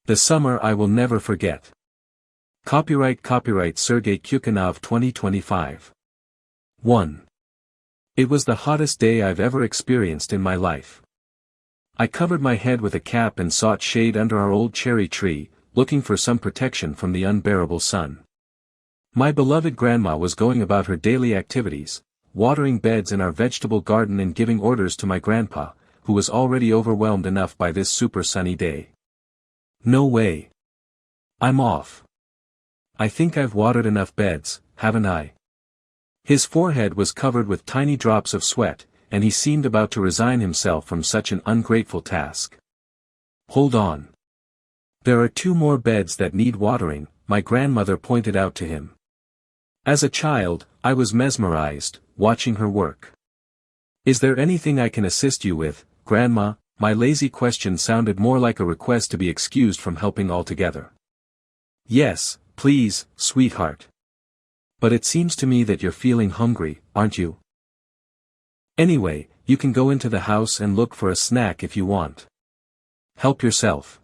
The summer I will never forget. Copyright Sergey Kukanov 2025. 1. It was the hottest day I've ever experienced in my life. I covered my head with a cap and sought shade under our old cherry tree, looking for some protection from the unbearable sun. My beloved grandma was going about her daily activities, watering beds in our vegetable garden and giving orders to my grandpa, who was already overwhelmed enough by this super sunny day. No way. I'm off. I think I've watered enough beds, haven't I? His forehead was covered with tiny drops of sweat, and he seemed about to resign himself from such an ungrateful task. Hold on. There are 2 more beds that need watering, my grandmother pointed out to him. As a child, I was mesmerized, watching her work. Is there anything I can assist you with, Grandma? My lazy question sounded more like a request to be excused from helping altogether. Yes, please, sweetheart. But it seems to me that you're feeling hungry, aren't you? Anyway, you can go into the house and look for a snack if you want. Help yourself.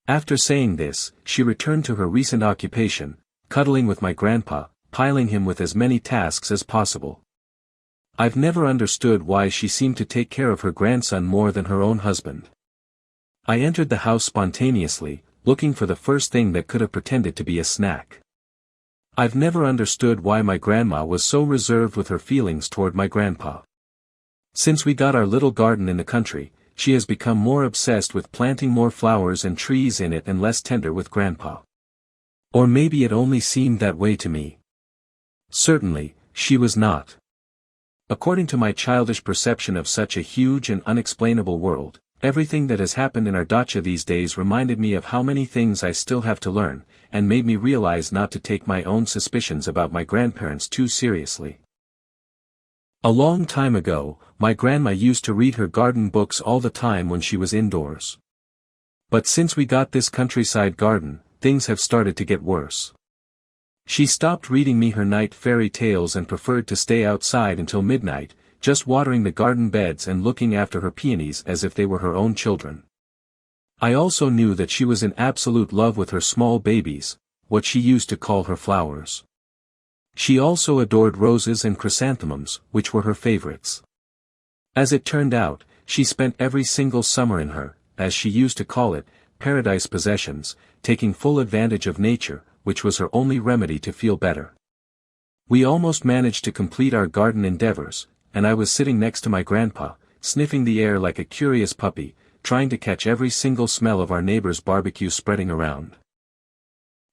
After saying this, she returned to her recent occupation, cuddling with my grandpa, piling him with as many tasks as possible. I've never understood why she seemed to take care of her grandson more than her own husband. I entered the house spontaneously, looking for the first thing that could have pretended to be a snack. I've never understood why my grandma was so reserved with her feelings toward my grandpa. Since we got our little garden in the country, she has become more obsessed with planting more flowers and trees in it and less tender with grandpa. Or maybe it only seemed that way to me. Certainly, she was not. According to my childish perception of such a huge and unexplainable world, everything that has happened in our dacha these days reminded me of how many things I still have to learn, and made me realize not to take my own suspicions about my grandparents too seriously. A long time ago, my grandma used to read her garden books all the time when she was indoors. But since we got this countryside garden, things have started to get worse. She stopped reading me her night fairy tales and preferred to stay outside until midnight, just watering the garden beds and looking after her peonies as if they were her own children. I also knew that she was in absolute love with her small babies, what she used to call her flowers. She also adored roses and chrysanthemums, which were her favorites. As it turned out, she spent every single summer in her, as she used to call it, paradise possessions, taking full advantage of nature, which was her only remedy to feel better. We almost managed to complete our garden endeavors, and I was sitting next to my grandpa, sniffing the air like a curious puppy, trying to catch every single smell of our neighbor's barbecue spreading around.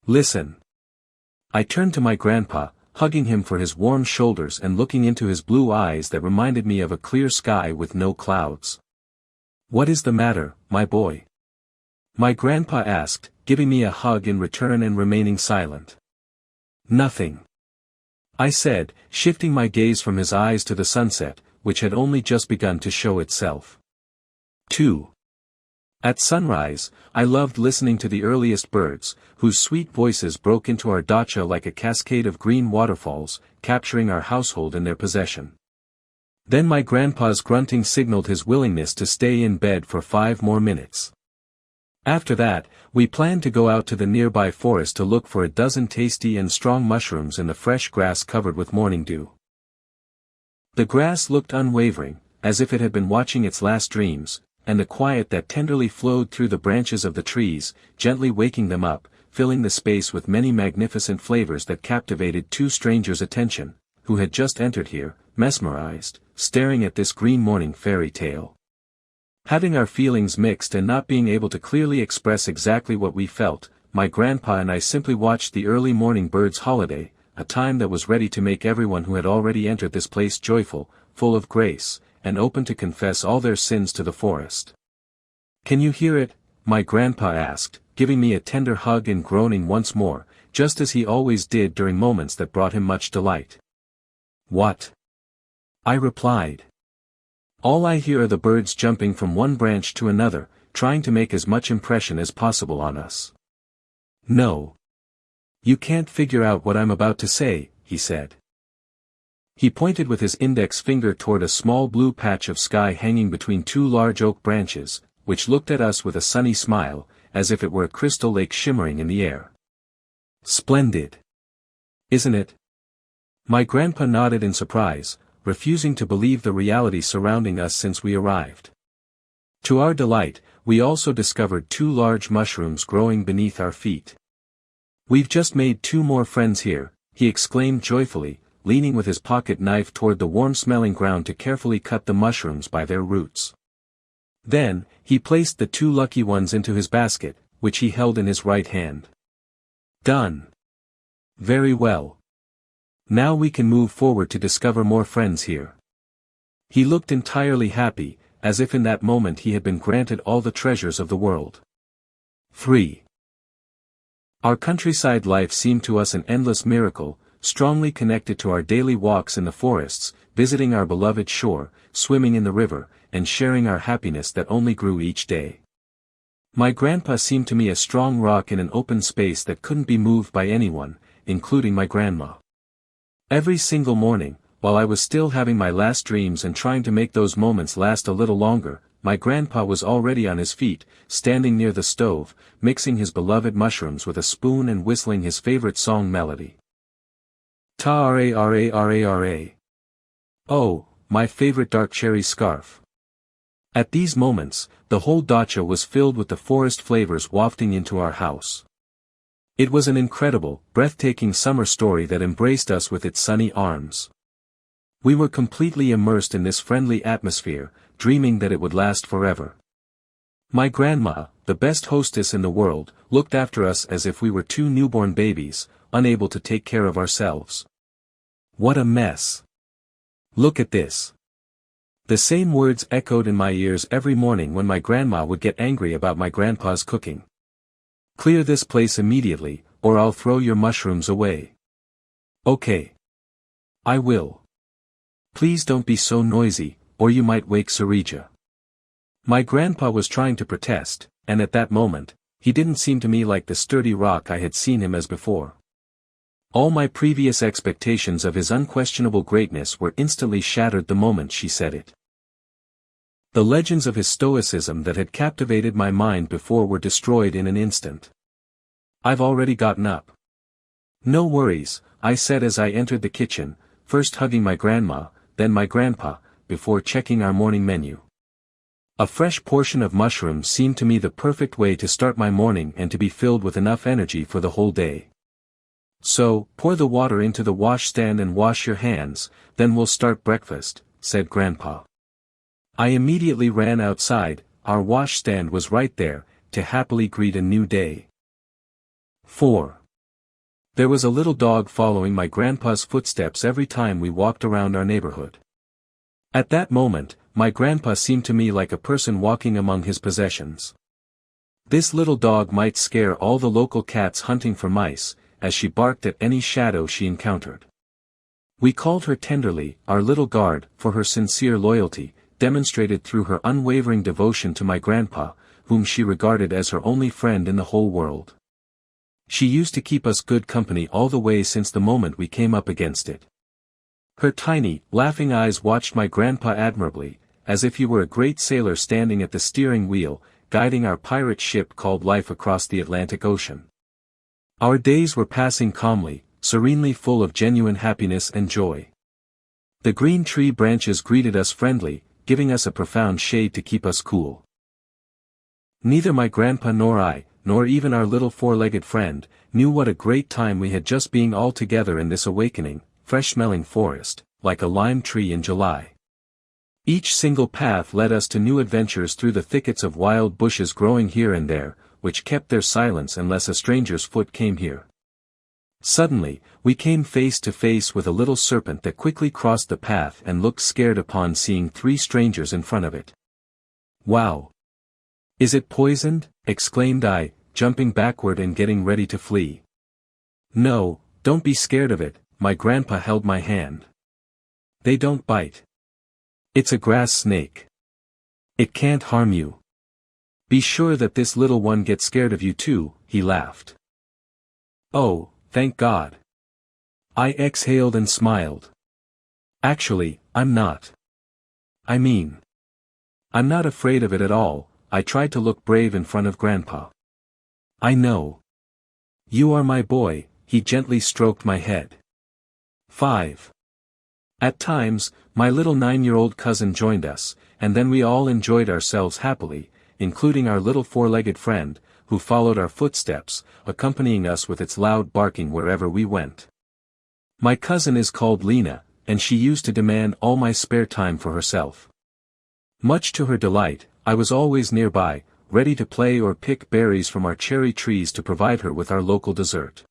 Listen. I turned to my grandpa, hugging him for his warm shoulders and looking into his blue eyes that reminded me of a clear sky with no clouds. What is the matter, my boy? My grandpa asked, giving me a hug in return and remaining silent. Nothing. I said, shifting my gaze from his eyes to the sunset, which had only just begun to show itself. 2. At sunrise, I loved listening to the earliest birds, whose sweet voices broke into our dacha like a cascade of green waterfalls, capturing our household in their possession. Then my grandpa's grunting signaled his willingness to stay in bed for 5 more minutes. After that, we planned to go out to the nearby forest to look for a dozen tasty and strong mushrooms in the fresh grass covered with morning dew. The grass looked unwavering, as if it had been watching its last dreams, and the quiet that tenderly flowed through the branches of the trees, gently waking them up, filling the space with many magnificent flavors that captivated 2 strangers' attention, who had just entered here, mesmerized, staring at this green morning fairy tale. Having our feelings mixed and not being able to clearly express exactly what we felt, my grandpa and I simply watched the early morning birds' holiday, a time that was ready to make everyone who had already entered this place joyful, full of grace, and open to confess all their sins to the forest. Can you hear it? My grandpa asked, giving me a tender hug and groaning once more, just as he always did during moments that brought him much delight. What? I replied. All I hear are the birds jumping from one branch to another, trying to make as much impression as possible on us. No. You can't figure out what I'm about to say, he said. He pointed with his index finger toward a small blue patch of sky hanging between 2 large oak branches, which looked at us with a sunny smile, as if it were a crystal lake shimmering in the air. Splendid. Isn't it? My grandpa nodded in surprise, refusing to believe the reality surrounding us since we arrived. To our delight, we also discovered 2 large mushrooms growing beneath our feet. "We've just made 2 more friends here," he exclaimed joyfully, leaning with his pocket knife toward the warm-smelling ground to carefully cut the mushrooms by their roots. Then, he placed the 2 lucky ones into his basket, which he held in his right hand. "Done. Very well. Now we can move forward to discover more friends here." He looked entirely happy, as if in that moment he had been granted all the treasures of the world. 3. Our countryside life seemed to us an endless miracle, strongly connected to our daily walks in the forests, visiting our beloved shore, swimming in the river, and sharing our happiness that only grew each day. My grandpa seemed to me a strong rock in an open space that couldn't be moved by anyone, including my grandma. Every single morning, while I was still having my last dreams and trying to make those moments last a little longer, my grandpa was already on his feet, standing near the stove, mixing his beloved mushrooms with a spoon and whistling his favorite song melody. Ta-ra-ra-ra-ra-ra. Oh, my favorite dark cherry scarf. At these moments, the whole dacha was filled with the forest flavors wafting into our house. It was an incredible, breathtaking summer story that embraced us with its sunny arms. We were completely immersed in this friendly atmosphere, dreaming that it would last forever. My grandma, the best hostess in the world, looked after us as if we were 2 newborn babies, unable to take care of ourselves. What a mess. Look at this. The same words echoed in my ears every morning when my grandma would get angry about my grandpa's cooking. "Clear this place immediately, or I'll throw your mushrooms away." "Okay. I will. Please don't be so noisy, or you might wake Sarija." My grandpa was trying to protest, and at that moment, he didn't seem to me like the sturdy rock I had seen him as before. All my previous expectations of his unquestionable greatness were instantly shattered the moment she said it. The legends of his stoicism that had captivated my mind before were destroyed in an instant. "I've already gotten up." "No worries," I said as I entered the kitchen, first hugging my grandma, then my grandpa, before checking our morning menu. A fresh portion of mushrooms seemed to me the perfect way to start my morning and to be filled with enough energy for the whole day. "So, pour the water into the washstand and wash your hands, then we'll start breakfast," said Grandpa. I immediately ran outside, our washstand was right there, to happily greet a new day. 4. There was a little dog following my grandpa's footsteps every time we walked around our neighborhood. At that moment, my grandpa seemed to me like a person walking among his possessions. This little dog might scare all the local cats hunting for mice, as she barked at any shadow she encountered. We called her tenderly, our little guard, for her sincere loyalty, demonstrated through her unwavering devotion to my grandpa, whom she regarded as her only friend in the whole world. She used to keep us good company all the way since the moment we came up against it. Her tiny, laughing eyes watched my grandpa admirably, as if he were a great sailor standing at the steering wheel, guiding our pirate ship called life across the Atlantic Ocean. Our days were passing calmly, serenely full of genuine happiness and joy. The green tree branches greeted us friendly, giving us a profound shade to keep us cool. Neither my grandpa nor I, nor even our little four-legged friend, knew what a great time we had just being all together in this awakening, fresh-smelling forest, like a lime tree in July. Each single path led us to new adventures through the thickets of wild bushes growing here and there, which kept their silence unless a stranger's foot came here. Suddenly, we came face to face with a little serpent that quickly crossed the path and looked scared upon seeing 3 strangers in front of it. "Wow! Is it poisoned?" exclaimed I, jumping backward and getting ready to flee. "No, don't be scared of it," my grandpa held my hand. "They don't bite. It's a grass snake. It can't harm you. Be sure that this little one gets scared of you too," he laughed. "Oh, thank God." I exhaled and smiled. "Actually, I'm not. I'm not afraid of it at all." I tried to look brave in front of Grandpa. I know. You are my boy, he gently stroked my head. 5. At times, my little 9-year-old cousin joined us, and then we all enjoyed ourselves happily, including our little 4-legged friend, who followed our footsteps, accompanying us with its loud barking wherever we went. My cousin is called Lena, and she used to demand all my spare time for herself. Much to her delight, I was always nearby, ready to play or pick berries from our cherry trees to provide her with our local dessert.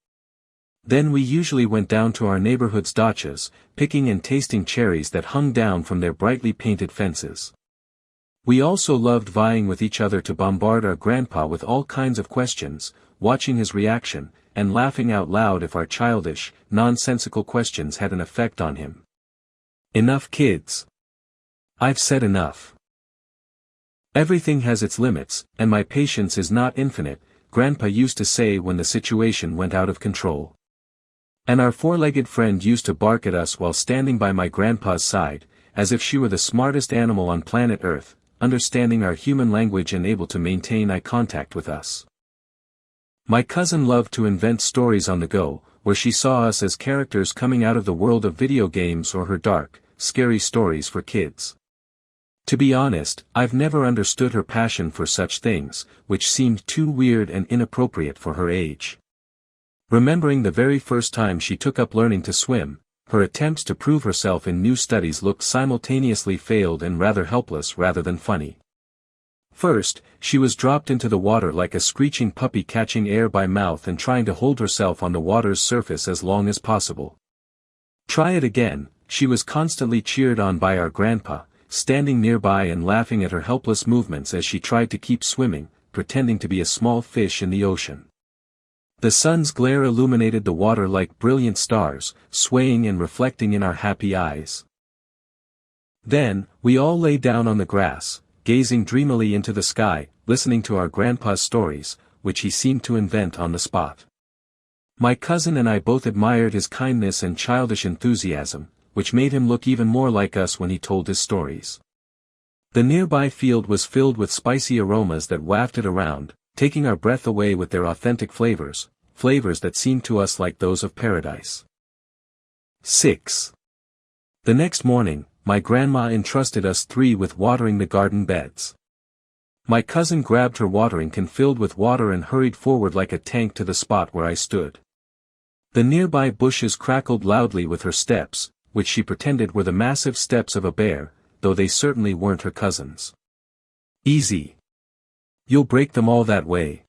Then we usually went down to our neighborhood's dachas, picking and tasting cherries that hung down from their brightly painted fences. We also loved vying with each other to bombard our grandpa with all kinds of questions, watching his reaction, and laughing out loud if our childish, nonsensical questions had an effect on him. Enough, kids. I've said enough. Everything has its limits, and my patience is not infinite, Grandpa used to say when the situation went out of control. And our 4-legged friend used to bark at us while standing by my grandpa's side, as if she were the smartest animal on planet Earth, understanding our human language and able to maintain eye contact with us. My cousin loved to invent stories on the go, where she saw us as characters coming out of the world of video games or her dark, scary stories for kids. To be honest, I've never understood her passion for such things, which seemed too weird and inappropriate for her age. Remembering the very first time she took up learning to swim, her attempts to prove herself in new studies looked simultaneously failed and rather helpless rather than funny. First, she was dropped into the water like a screeching puppy catching air by mouth and trying to hold herself on the water's surface as long as possible. Try it again, she was constantly cheered on by our grandpa, standing nearby and laughing at her helpless movements as she tried to keep swimming, pretending to be a small fish in the ocean. The sun's glare illuminated the water like brilliant stars, swaying and reflecting in our happy eyes. Then, we all lay down on the grass, gazing dreamily into the sky, listening to our grandpa's stories, which he seemed to invent on the spot. My cousin and I both admired his kindness and childish enthusiasm, which made him look even more like us when he told his stories. The nearby field was filled with spicy aromas that wafted around, taking our breath away with their authentic flavors that seemed to us like those of paradise. 6. The next morning, my grandma entrusted us 3 with watering the garden beds. My cousin grabbed her watering can filled with water and hurried forward like a tank to the spot where I stood. The nearby bushes crackled loudly with her steps, which she pretended were the massive steps of a bear, though they certainly weren't her cousin's. Easy. You'll break them all that way.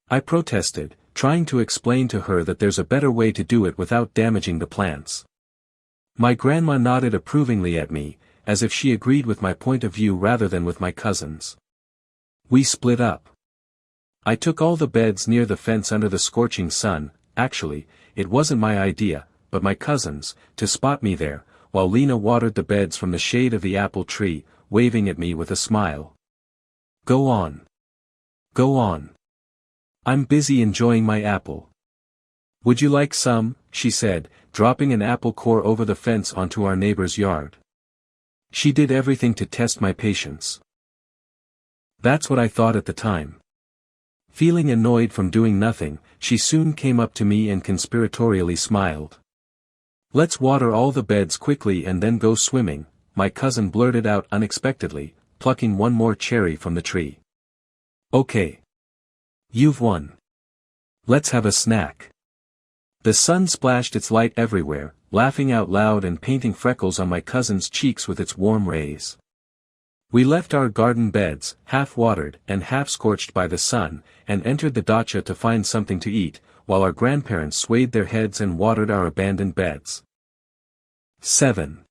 I protested, trying to explain to her that there's a better way to do it without damaging the plants. My grandma nodded approvingly at me, as if she agreed with my point of view rather than with my cousin's. We split up. I took all the beds near the fence under the scorching sun. Actually, it wasn't my idea, but my cousin's, to spot me there, while Lena watered the beds from the shade of the apple tree, waving at me with a smile. Go on. Go on. I'm busy enjoying my apple. Would you like some? She said, dropping an apple core over the fence onto our neighbor's yard. She did everything to test my patience. That's what I thought at the time. Feeling annoyed from doing nothing, she soon came up to me and conspiratorially smiled. Let's water all the beds quickly and then go swimming, my cousin blurted out unexpectedly, plucking one more cherry from the tree. Okay. You've won. Let's have a snack. The sun splashed its light everywhere, laughing out loud and painting freckles on my cousin's cheeks with its warm rays. We left our garden beds, half watered and half scorched by the sun, and entered the dacha to find something to eat, while our grandparents swayed their heads and watered our abandoned beds. 7.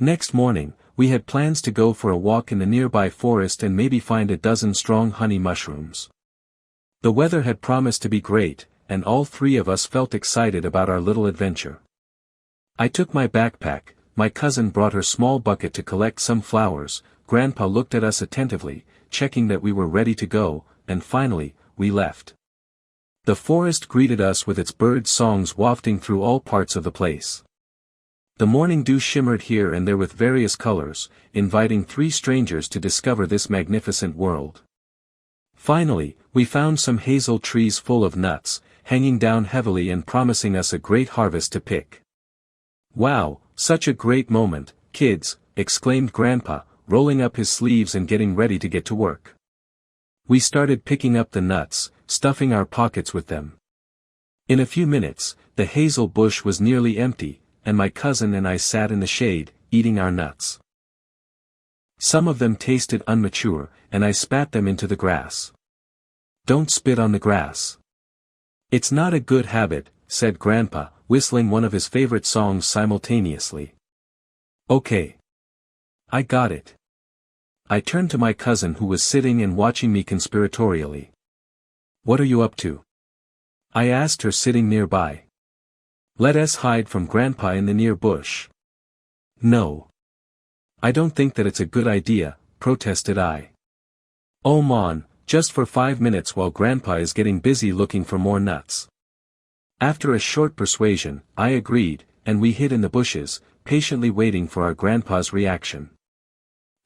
Next morning, we had plans to go for a walk in the nearby forest and maybe find a dozen strong honey mushrooms. The weather had promised to be great, and all 3 of us felt excited about our little adventure. I took my backpack, my cousin brought her small bucket to collect some flowers, Grandpa looked at us attentively, checking that we were ready to go, and finally, we left. The forest greeted us with its bird songs wafting through all parts of the place. The morning dew shimmered here and there with various colors, inviting 3 strangers to discover this magnificent world. Finally, we found some hazel trees full of nuts, hanging down heavily and promising us a great harvest to pick. "Wow, such a great moment, kids," exclaimed Grandpa, rolling up his sleeves and getting ready to get to work. We started picking up the nuts, stuffing our pockets with them. In a few minutes, the hazel bush was nearly empty, and my cousin and I sat in the shade, eating our nuts. Some of them tasted immature, and I spat them into the grass. "Don't spit on the grass. It's not a good habit," said Grandpa, whistling one of his favorite songs simultaneously. "Okay. I got it." I turned to my cousin who was sitting and watching me conspiratorially. "What are you up to?" I asked her sitting nearby. "Let us hide from Grandpa in the near bush." "No. I don't think that it's a good idea," protested I. "Oh Mon, just for 5 minutes while Grandpa is getting busy looking for more nuts." After a short persuasion, I agreed, and we hid in the bushes, patiently waiting for our Grandpa's reaction.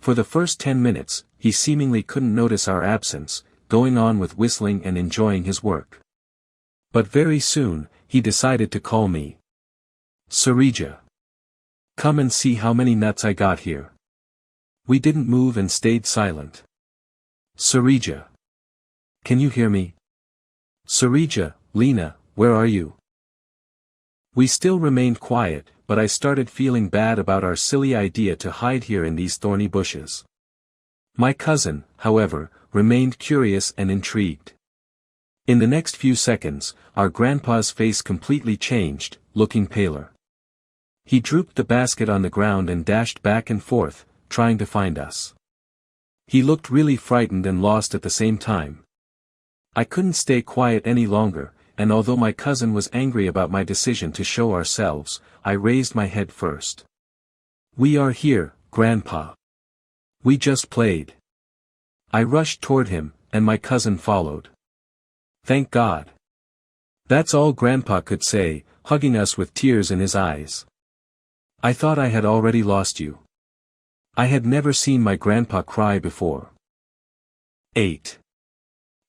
For the first 10 minutes, he seemingly couldn't notice our absence, going on with whistling and enjoying his work. But very soon, he decided to call me. "Sergey, come and see how many nuts I got here." We didn't move and stayed silent. "Sergey, can you hear me? Sergey, Lena, where are you?" We still remained quiet, but I started feeling bad about our silly idea to hide here in these thorny bushes. My cousin, however, remained curious and intrigued. In the next few seconds, our Grandpa's face completely changed, looking paler. He drooped the basket on the ground and dashed back and forth, trying to find us. He looked really frightened and lost at the same time. I couldn't stay quiet any longer, and although my cousin was angry about my decision to show ourselves, I raised my head first. "We are here, Grandpa. We just played." I rushed toward him, and my cousin followed. "Thank God." That's all Grandpa could say, hugging us with tears in his eyes. "I thought I had already lost you." I had never seen my Grandpa cry before. 8.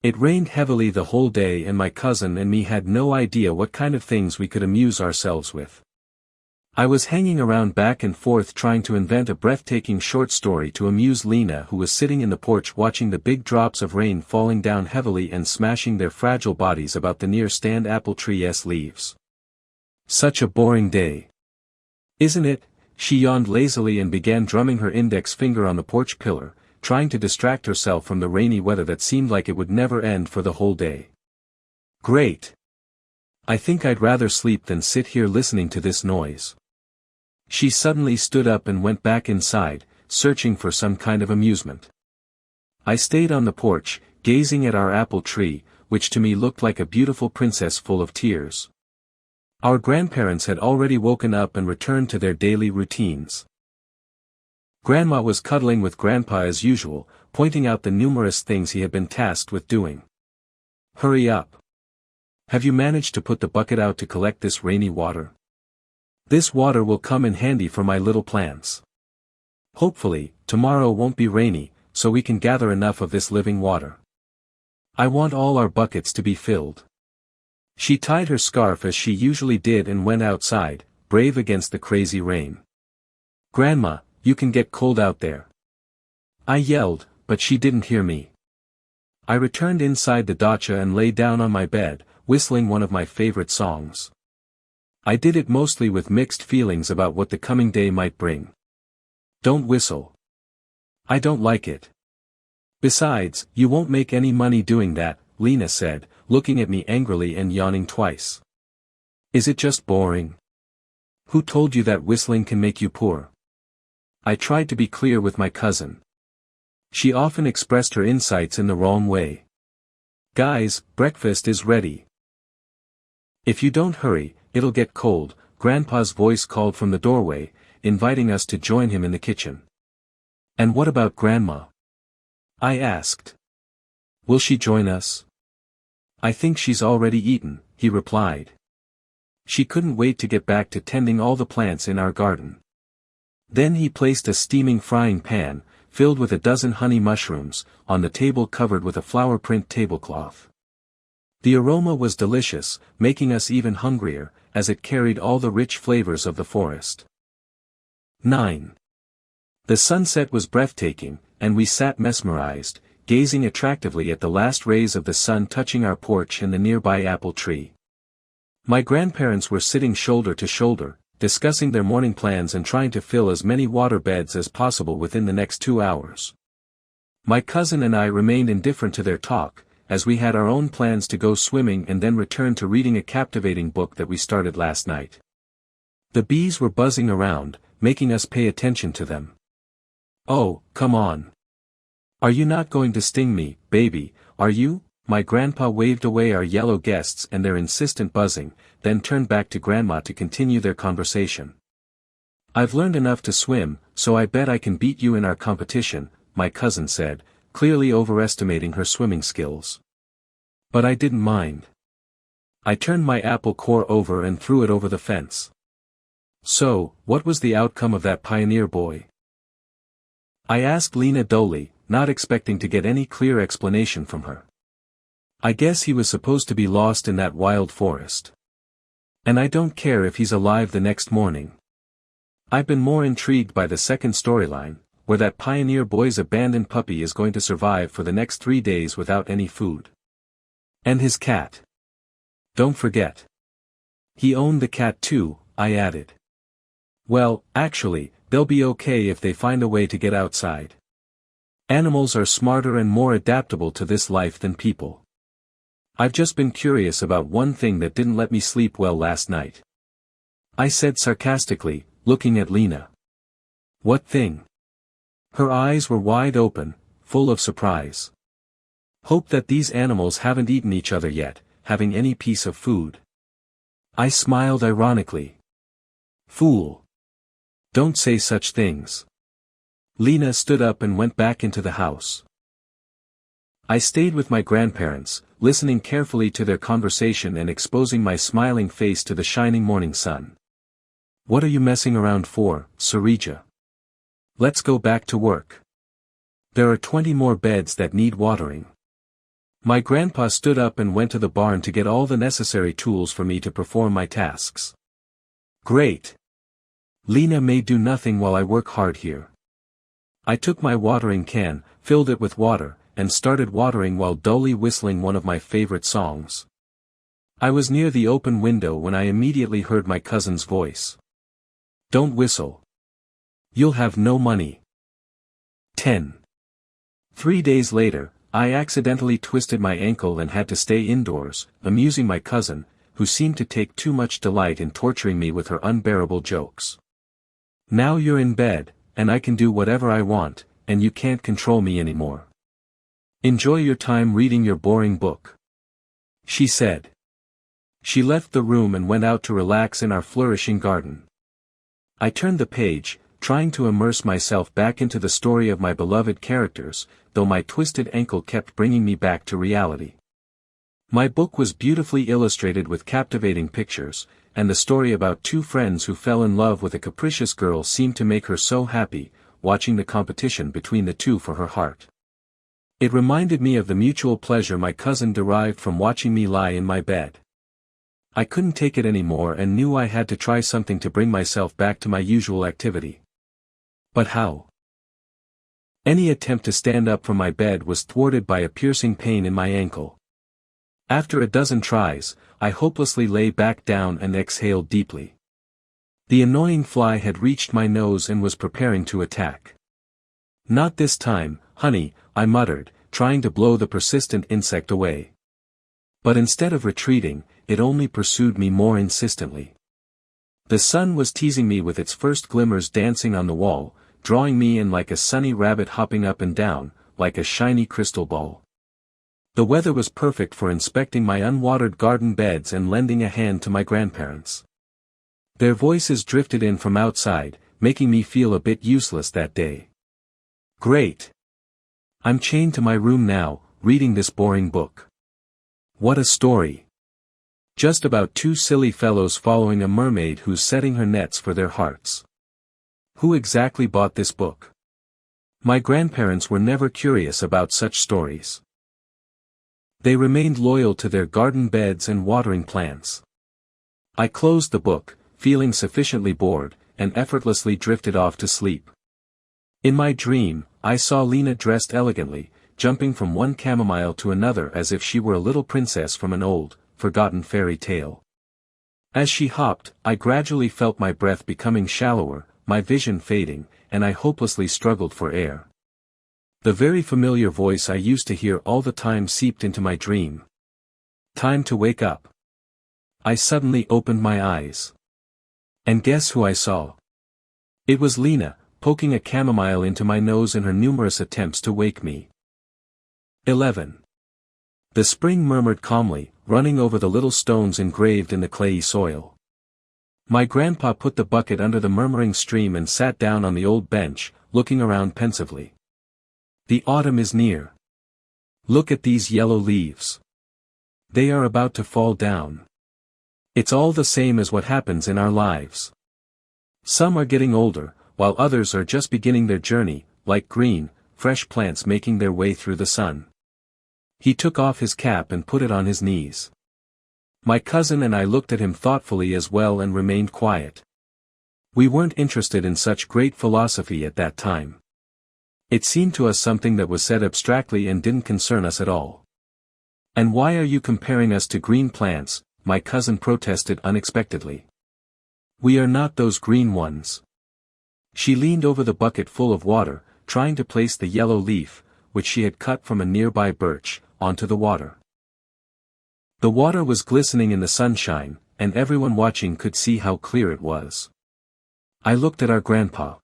It rained heavily the whole day and my cousin and me had no idea what kind of things we could amuse ourselves with. I was hanging around back and forth trying to invent a breathtaking short story to amuse Lena, who was sitting in the porch watching the big drops of rain falling down heavily and smashing their fragile bodies about the near-stand apple tree's leaves. "Such a boring day. Isn't it?" She yawned lazily and began drumming her index finger on the porch pillar, trying to distract herself from the rainy weather that seemed like it would never end for the whole day. "Great. I think I'd rather sleep than sit here listening to this noise." She suddenly stood up and went back inside, searching for some kind of amusement. I stayed on the porch, gazing at our apple tree, which to me looked like a beautiful princess full of tears. Our grandparents had already woken up and returned to their daily routines. Grandma was cuddling with Grandpa as usual, pointing out the numerous things he had been tasked with doing. "Hurry up. Have you managed to put the bucket out to collect this rainy water? This water will come in handy for my little plants. Hopefully, tomorrow won't be rainy, so we can gather enough of this living water. I want all our buckets to be filled." She tied her scarf as she usually did and went outside, brave against the crazy rain. "Grandma, you can get cold out there." I yelled, but she didn't hear me. I returned inside the dacha and lay down on my bed, whistling one of my favorite songs. I did it mostly with mixed feelings about what the coming day might bring. "Don't whistle. I don't like it. Besides, you won't make any money doing that," Lena said, looking at me angrily and yawning twice. "Is it just boring? Who told you that whistling can make you poor?" I tried to be clear with my cousin. She often expressed her insights in the wrong way. "Guys, breakfast is ready. If you don't hurry, it'll get cold," Grandpa's voice called from the doorway, inviting us to join him in the kitchen. "And what about Grandma?" I asked. "Will she join us?" "I think she's already eaten," he replied. "She couldn't wait to get back to tending all the plants in our garden." Then he placed a steaming frying pan, filled with a dozen honey mushrooms, on the table covered with a flower print tablecloth. The aroma was delicious, making us even hungrier, as it carried all the rich flavors of the forest. 9. The sunset was breathtaking, and we sat mesmerized, gazing attractively at the last rays of the sun touching our porch and the nearby apple tree. My grandparents were sitting shoulder to shoulder, discussing their morning plans and trying to fill as many water beds as possible within the next 2 hours. My cousin and I remained indifferent to their talk, as we had our own plans to go swimming and then return to reading a captivating book that we started last night. The bees were buzzing around, making us pay attention to them. "Oh, come on. Are you not going to sting me, baby, are you?" My grandpa waved away our yellow guests and their insistent buzzing, then turned back to Grandma to continue their conversation. "I've learned enough to swim, so I bet I can beat you in our competition," my cousin said, clearly overestimating her swimming skills. But I didn't mind. I turned my apple core over and threw it over the fence. "So, what was the outcome of that pioneer boy?" I asked Lena dully, not expecting to get any clear explanation from her. "I guess he was supposed to be lost in that wild forest. And I don't care if he's alive the next morning. I've been more intrigued by the second storyline, where that pioneer boy's abandoned puppy is going to survive for the next 3 days without any food. And his cat. Don't forget. He owned the cat too," I added. "Well, actually, they'll be okay if they find a way to get outside. Animals are smarter and more adaptable to this life than people. I've just been curious about one thing that didn't let me sleep well last night," I said sarcastically, looking at Lena. "What thing?" Her eyes were wide open, full of surprise. "Hope that these animals haven't eaten each other yet, having any piece of food." I smiled ironically. "Fool. Don't say such things." Lena stood up and went back into the house. I stayed with my grandparents, listening carefully to their conversation and exposing my smiling face to the shining morning sun. "What are you messing around for, Sarija? Let's go back to work. There are 20 more beds that need watering." My grandpa stood up and went to the barn to get all the necessary tools for me to perform my tasks. "Great. Lena may do nothing while I work hard here." I took my watering can, filled it with water, and started watering while dully whistling one of my favorite songs. I was near the open window when I immediately heard my cousin's voice. "Don't whistle. You'll have no money." 10. 3 days later, I accidentally twisted my ankle and had to stay indoors, amusing my cousin, who seemed to take too much delight in torturing me with her unbearable jokes. "Now you're in bed, and I can do whatever I want, and you can't control me anymore. Enjoy your time reading your boring book," she said. She left the room and went out to relax in our flourishing garden. I turned the page, trying to immerse myself back into the story of my beloved characters, though my twisted ankle kept bringing me back to reality. My book was beautifully illustrated with captivating pictures, and the story about 2 friends who fell in love with a capricious girl seemed to make her so happy, watching the competition between the two for her heart. It reminded me of the mutual pleasure my cousin derived from watching me lie in my bed. I couldn't take it anymore and knew I had to try something to bring myself back to my usual activity. But how? Any attempt to stand up from my bed was thwarted by a piercing pain in my ankle. After a dozen tries, I hopelessly lay back down and exhaled deeply. The annoying fly had reached my nose and was preparing to attack. "Not this time, honey," I muttered, trying to blow the persistent insect away. But instead of retreating, it only pursued me more insistently. The sun was teasing me with its first glimmers dancing on the wall, drawing me in like a sunny rabbit hopping up and down, like a shiny crystal ball. The weather was perfect for inspecting my unwatered garden beds and lending a hand to my grandparents. Their voices drifted in from outside, making me feel a bit useless that day. Great! I'm chained to my room now, reading this boring book. What a story! Just about 2 silly fellows following a mermaid who's setting her nets for their hearts. Who exactly bought this book? My grandparents were never curious about such stories. They remained loyal to their garden beds and watering plants. I closed the book, feeling sufficiently bored, and effortlessly drifted off to sleep. In my dream, I saw Lena dressed elegantly, jumping from one chamomile to another as if she were a little princess from an old, forgotten fairy tale. As she hopped, I gradually felt my breath becoming shallower, my vision fading, and I hopelessly struggled for air. The very familiar voice I used to hear all the time seeped into my dream. Time to wake up. I suddenly opened my eyes. And guess who I saw? It was Lena, poking a chamomile into my nose in her numerous attempts to wake me. 11. The spring murmured calmly, running over the little stones engraved in the clayey soil. My grandpa put the bucket under the murmuring stream and sat down on the old bench, looking around pensively. The autumn is near. Look at these yellow leaves. They are about to fall down. It's all the same as what happens in our lives. Some are getting older, while others are just beginning their journey, like green, fresh plants making their way through the sun. He took off his cap and put it on his knees. My cousin and I looked at him thoughtfully as well and remained quiet. We weren't interested in such great philosophy at that time. It seemed to us something that was said abstractly and didn't concern us at all. And why are you comparing us to green plants? My cousin protested unexpectedly. We are not those green ones. She leaned over the bucket full of water, trying to place the yellow leaf, which she had cut from a nearby birch, onto the water. The water was glistening in the sunshine, and everyone watching could see how clear it was. I looked at our grandpa.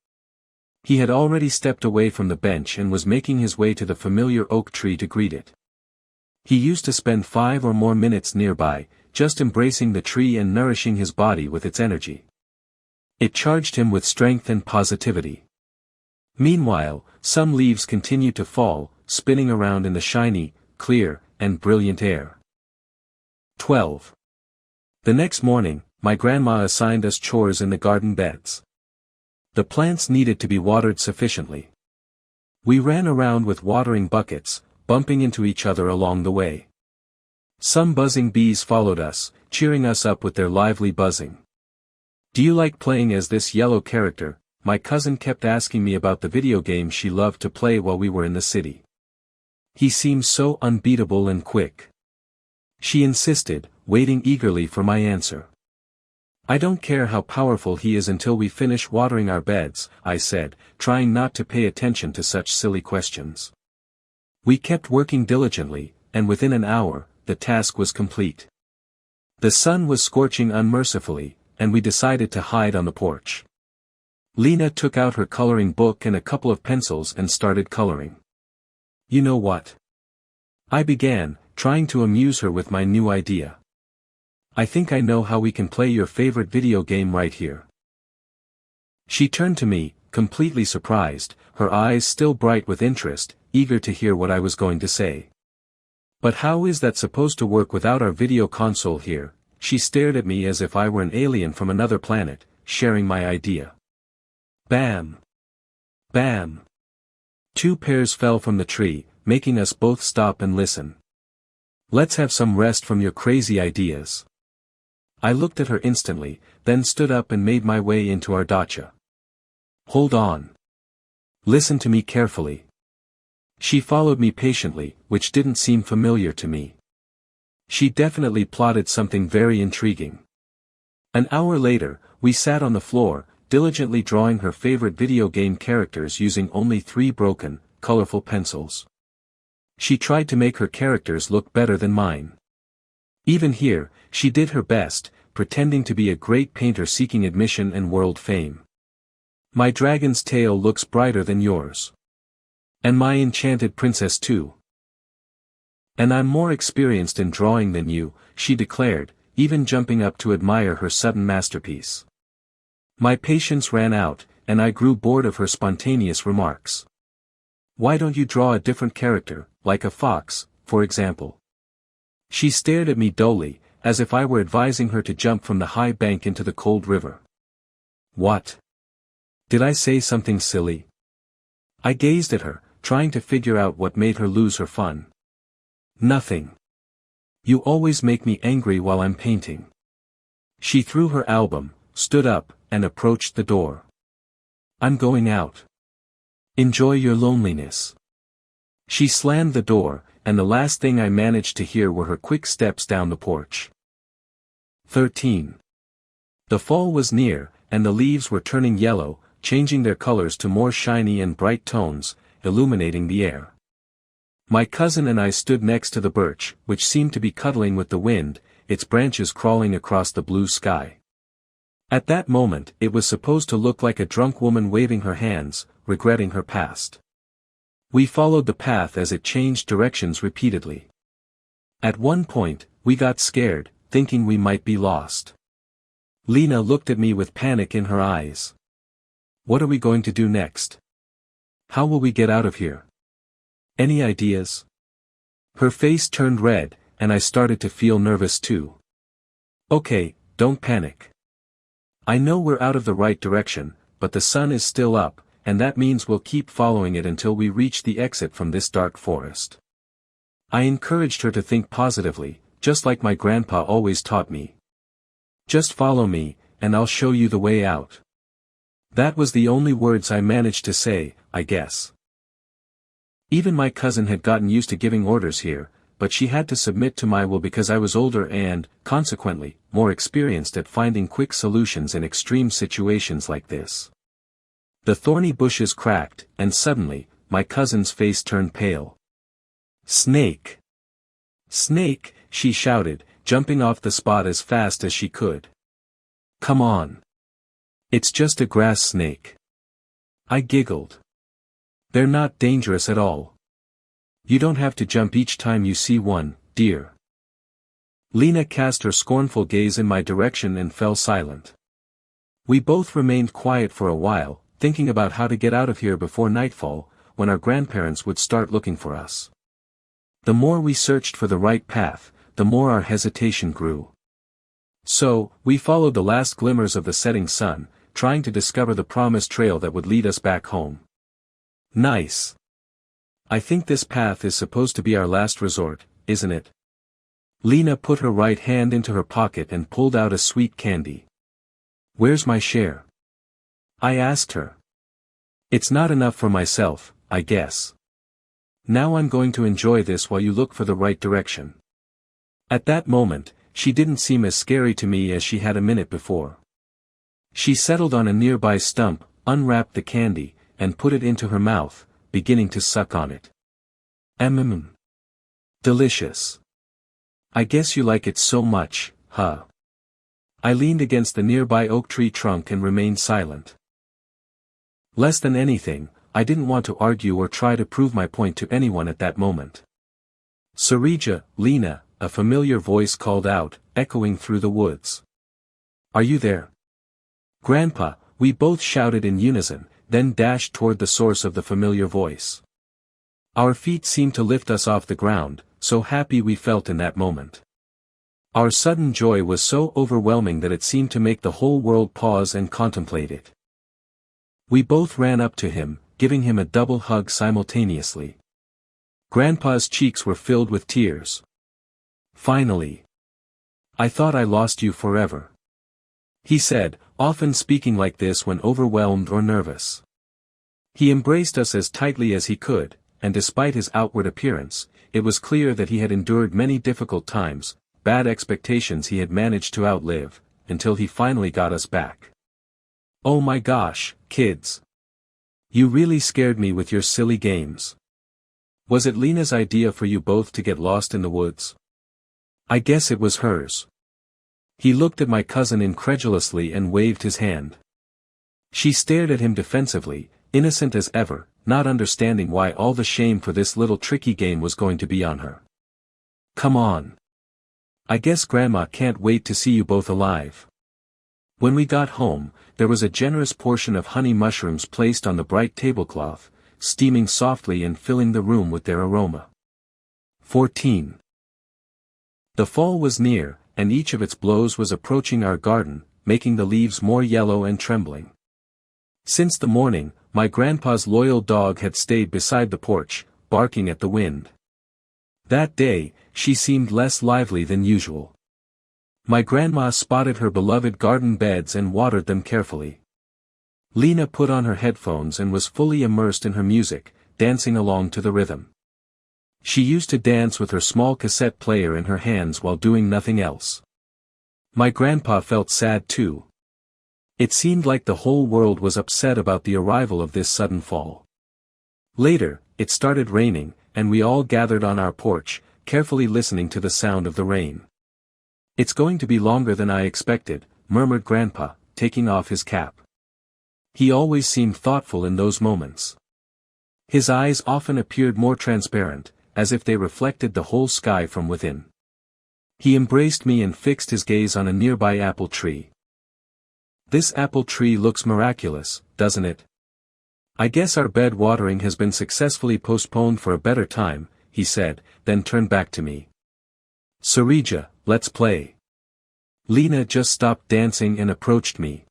He had already stepped away from the bench and was making his way to the familiar oak tree to greet it. He used to spend 5 or more minutes nearby, just embracing the tree and nourishing his body with its energy. It charged him with strength and positivity. Meanwhile, some leaves continued to fall, spinning around in the shiny, clear, and brilliant air. 12. The next morning, my grandma assigned us chores in the garden beds. The plants needed to be watered sufficiently. We ran around with watering buckets, bumping into each other along the way. Some buzzing bees followed us, cheering us up with their lively buzzing. Do you like playing as this yellow character? My cousin kept asking me about the video game she loved to play while we were in the city. He seems so unbeatable and quick. She insisted, waiting eagerly for my answer. I don't care how powerful he is until we finish watering our beds, I said, trying not to pay attention to such silly questions. We kept working diligently, and within an hour, the task was complete. The sun was scorching unmercifully, and we decided to hide on the porch. Lena took out her coloring book and a couple of pencils and started coloring. You know what? I began, trying to amuse her with my new idea. I think I know how we can play your favorite video game right here. She turned to me, completely surprised, her eyes still bright with interest, eager to hear what I was going to say. But how is that supposed to work without our video console here? She stared at me as if I were an alien from another planet, sharing my idea. Bam! Bam! 2 pears fell from the tree, making us both stop and listen. Let's have some rest from your crazy ideas. I looked at her instantly, then stood up and made my way into our dacha. Hold on. Listen to me carefully. She followed me patiently, which didn't seem familiar to me. She definitely plotted something very intriguing. An hour later, we sat on the floor, diligently drawing her favorite video game characters using only 3 broken, colorful pencils. She tried to make her characters look better than mine. Even here, she did her best, pretending to be a great painter seeking admission and world fame. My dragon's tail looks brighter than yours. And my enchanted princess too. And I'm more experienced in drawing than you, she declared, even jumping up to admire her sudden masterpiece. My patience ran out, and I grew bored of her spontaneous remarks. Why don't you draw a different character, like a fox, for example? She stared at me dully, as if I were advising her to jump from the high bank into the cold river. What? Did I say something silly? I gazed at her, trying to figure out what made her lose her fun. Nothing. You always make me angry while I'm painting. She threw her album, stood up, and approached the door. I'm going out. Enjoy your loneliness. She slammed the door, and the last thing I managed to hear were her quick steps down the porch. 13. The fall was near, and the leaves were turning yellow, changing their colors to more shiny and bright tones, illuminating the air. My cousin and I stood next to the birch, which seemed to be cuddling with the wind, its branches crawling across the blue sky. At that moment it was supposed to look like a drunk woman waving her hands, regretting her past. We followed the path as it changed directions repeatedly. At one point, we got scared, thinking we might be lost. Lena looked at me with panic in her eyes. What are we going to do next? How will we get out of here? Any ideas? Her face turned red, and I started to feel nervous too. Okay, don't panic. I know we're out of the right direction, but the sun is still up, and that means we'll keep following it until we reach the exit from this dark forest. I encouraged her to think positively, just like my grandpa always taught me. Just follow me, and I'll show you the way out. That was the only words I managed to say, I guess. Even my cousin had gotten used to giving orders here, but she had to submit to my will because I was older and, consequently, more experienced at finding quick solutions in extreme situations like this. The thorny bushes cracked, and suddenly, my cousin's face turned pale. Snake! Snake, she shouted, jumping off the spot as fast as she could. Come on. It's just a grass snake. I giggled. They're not dangerous at all. You don't have to jump each time you see one, dear. Lena cast her scornful gaze in my direction and fell silent. We both remained quiet for a while, thinking about how to get out of here before nightfall, when our grandparents would start looking for us. The more we searched for the right path, the more our hesitation grew. So, we followed the last glimmers of the setting sun, trying to discover the promised trail that would lead us back home. Nice. I think this path is supposed to be our last resort, isn't it? Lena put her right hand into her pocket and pulled out a sweet candy. Where's my share? I asked her. It's not enough for myself, I guess. Now I'm going to enjoy this while you look for the right direction. At that moment, she didn't seem as scary to me as she had a minute before. She settled on a nearby stump, unwrapped the candy, and put it into her mouth, beginning to suck on it. Delicious. I guess you like it so much, huh? I leaned against the nearby oak tree trunk and remained silent. Less than anything, I didn't want to argue or try to prove my point to anyone at that moment. Sarija, Lena, a familiar voice called out, echoing through the woods. Are you there? Grandpa, we both shouted in unison, then dashed toward the source of the familiar voice. Our feet seemed to lift us off the ground, so happy we felt in that moment. Our sudden joy was so overwhelming that it seemed to make the whole world pause and contemplate it. We both ran up to him, giving him a double hug simultaneously. Grandpa's cheeks were filled with tears. Finally. I thought I lost you forever. He said, often speaking like this when overwhelmed or nervous. He embraced us as tightly as he could, and despite his outward appearance, it was clear that he had endured many difficult times, bad expectations he had managed to outlive, until he finally got us back. Oh my gosh, kids. You really scared me with your silly games. Was it Lena's idea for you both to get lost in the woods? I guess it was hers. He looked at my cousin incredulously and waved his hand. She stared at him defensively, innocent as ever, not understanding why all the shame for this little tricky game was going to be on her. Come on. I guess Grandma can't wait to see you both alive. When we got home, there was a generous portion of honey mushrooms placed on the bright tablecloth, steaming softly and filling the room with their aroma. 14. The fall was near, and each of its blows was approaching our garden, making the leaves more yellow and trembling. Since the morning, my grandpa's loyal dog had stayed beside the porch, barking at the wind. That day, she seemed less lively than usual. My grandma spotted her beloved garden beds and watered them carefully. Lena put on her headphones and was fully immersed in her music, dancing along to the rhythm. She used to dance with her small cassette player in her hands while doing nothing else. My grandpa felt sad too. It seemed like the whole world was upset about the arrival of this sudden fall. Later, it started raining, and we all gathered on our porch, carefully listening to the sound of the rain. "It's going to be longer than I expected," murmured Grandpa, taking off his cap. He always seemed thoughtful in those moments. His eyes often appeared more transparent, as if they reflected the whole sky from within. He embraced me and fixed his gaze on a nearby apple tree. "This apple tree looks miraculous, doesn't it? I guess our bed watering has been successfully postponed for a better time," he said, then turned back to me. "Sergey, let's play." Lena just stopped dancing and approached me.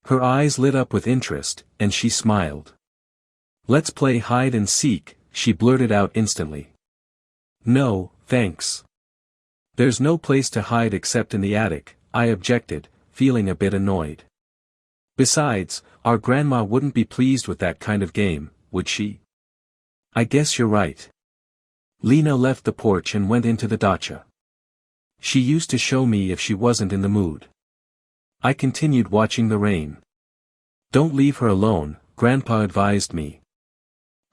Her eyes lit up with interest, and she smiled. "Let's play hide and seek," she blurted out instantly. "No, thanks. There's no place to hide except in the attic," I objected, feeling a bit annoyed. "Besides, our grandma wouldn't be pleased with that kind of game, would she?" "I guess you're right." Lena left the porch and went into the dacha. She used to show me if she wasn't in the mood. I continued watching the rain. "Don't leave her alone," Grandpa advised me.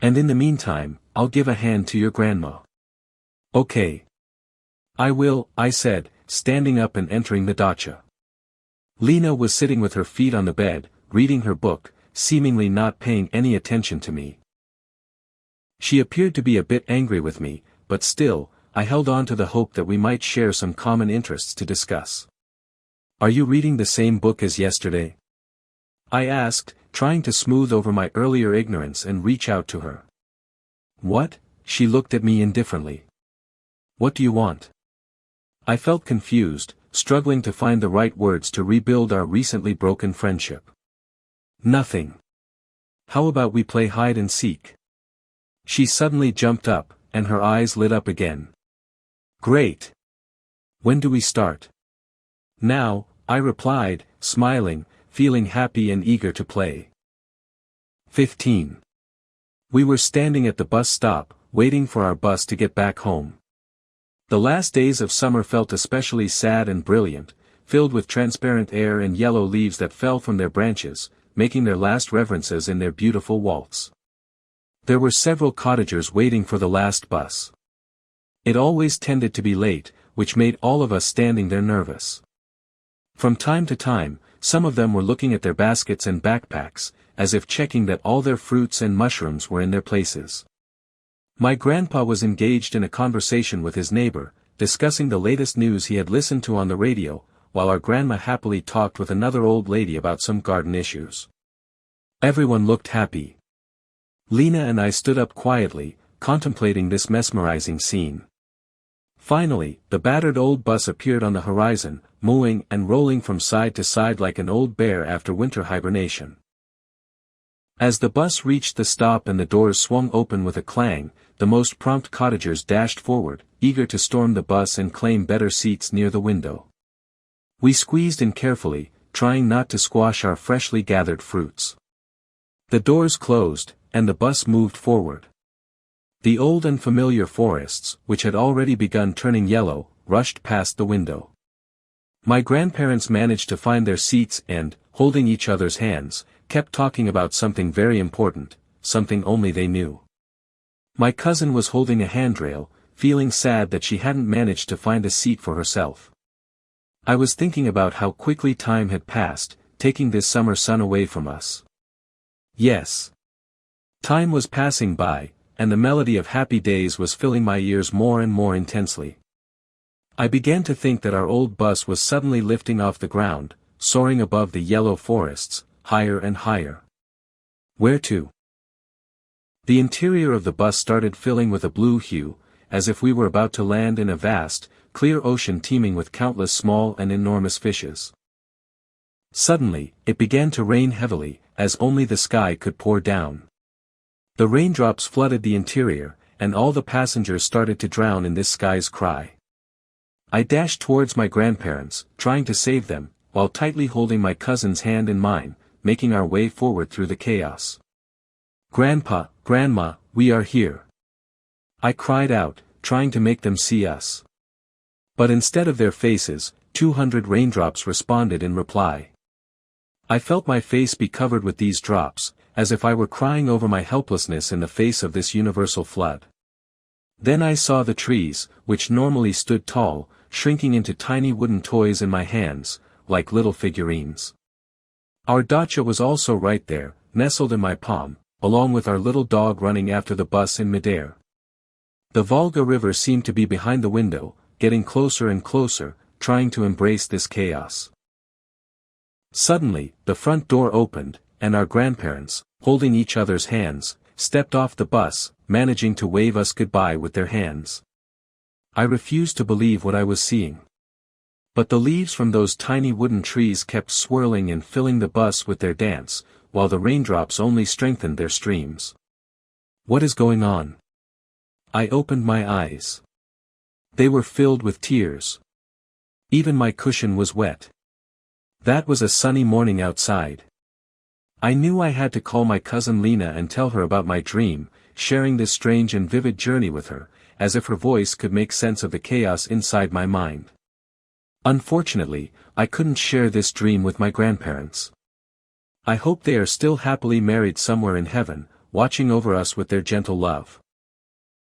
"And in the meantime, I'll give a hand to your grandma." "Okay. I will," I said, standing up and entering the dacha. Lena was sitting with her feet on the bed, reading her book, seemingly not paying any attention to me. She appeared to be a bit angry with me, but still, I held on to the hope that we might share some common interests to discuss. "Are you reading the same book as yesterday?" I asked, trying to smooth over my earlier ignorance and reach out to her. "What?" She looked at me indifferently. "What do you want?" I felt confused, struggling to find the right words to rebuild our recently broken friendship. "Nothing. How about we play hide and seek?" She suddenly jumped up, and her eyes lit up again. "Great. When do we start?" "Now," I replied, smiling, feeling happy and eager to play. 15. We were standing at the bus stop, waiting for our bus to get back home. The last days of summer felt especially sad and brilliant, filled with transparent air and yellow leaves that fell from their branches, making their last reverences in their beautiful waltz. There were several cottagers waiting for the last bus. It always tended to be late, which made all of us standing there nervous. From time to time, some of them were looking at their baskets and backpacks, as if checking that all their fruits and mushrooms were in their places. My grandpa was engaged in a conversation with his neighbor, discussing the latest news he had listened to on the radio, while our grandma happily talked with another old lady about some garden issues. Everyone looked happy. Lena and I stood up quietly, contemplating this mesmerizing scene. Finally, the battered old bus appeared on the horizon, mooing and rolling from side to side like an old bear after winter hibernation. As the bus reached the stop and the doors swung open with a clang, the most prompt cottagers dashed forward, eager to storm the bus and claim better seats near the window. We squeezed in carefully, trying not to squash our freshly gathered fruits. The doors closed, and the bus moved forward. The old and familiar forests, which had already begun turning yellow, rushed past the window. My grandparents managed to find their seats and, holding each other's hands, kept talking about something very important, something only they knew. My cousin was holding a handrail, feeling sad that she hadn't managed to find a seat for herself. I was thinking about how quickly time had passed, taking this summer sun away from us. Yes. Time was passing by, and the melody of happy days was filling my ears more and more intensely. I began to think that our old bus was suddenly lifting off the ground, soaring above the yellow forests, higher and higher. Where to? The interior of the bus started filling with a blue hue, as if we were about to land in a vast, clear ocean teeming with countless small and enormous fishes. Suddenly, it began to rain heavily, as only the sky could pour down. The raindrops flooded the interior, and all the passengers started to drown in this sky's cry. I dashed towards my grandparents, trying to save them, while tightly holding my cousin's hand in mine, making our way forward through the chaos. "Grandpa, Grandma, we are here!" I cried out, trying to make them see us. But instead of their faces, 200 raindrops responded in reply. I felt my face be covered with these drops, as if I were crying over my helplessness in the face of this universal flood. Then I saw the trees, which normally stood tall, shrinking into tiny wooden toys in my hands, like little figurines. Our dacha was also right there, nestled in my palm, along with our little dog running after the bus in midair. The Volga River seemed to be behind the window, getting closer and closer, trying to embrace this chaos. Suddenly, the front door opened, and our grandparents, holding each other's hands, stepped off the bus, managing to wave us goodbye with their hands. I refused to believe what I was seeing. But the leaves from those tiny wooden trees kept swirling and filling the bus with their dance, while the raindrops only strengthened their streams. What is going on? I opened my eyes. They were filled with tears. Even my cushion was wet. That was a sunny morning outside. I knew I had to call my cousin Lena and tell her about my dream, sharing this strange and vivid journey with her, as if her voice could make sense of the chaos inside my mind. Unfortunately, I couldn't share this dream with my grandparents. I hope they are still happily married somewhere in heaven, watching over us with their gentle love.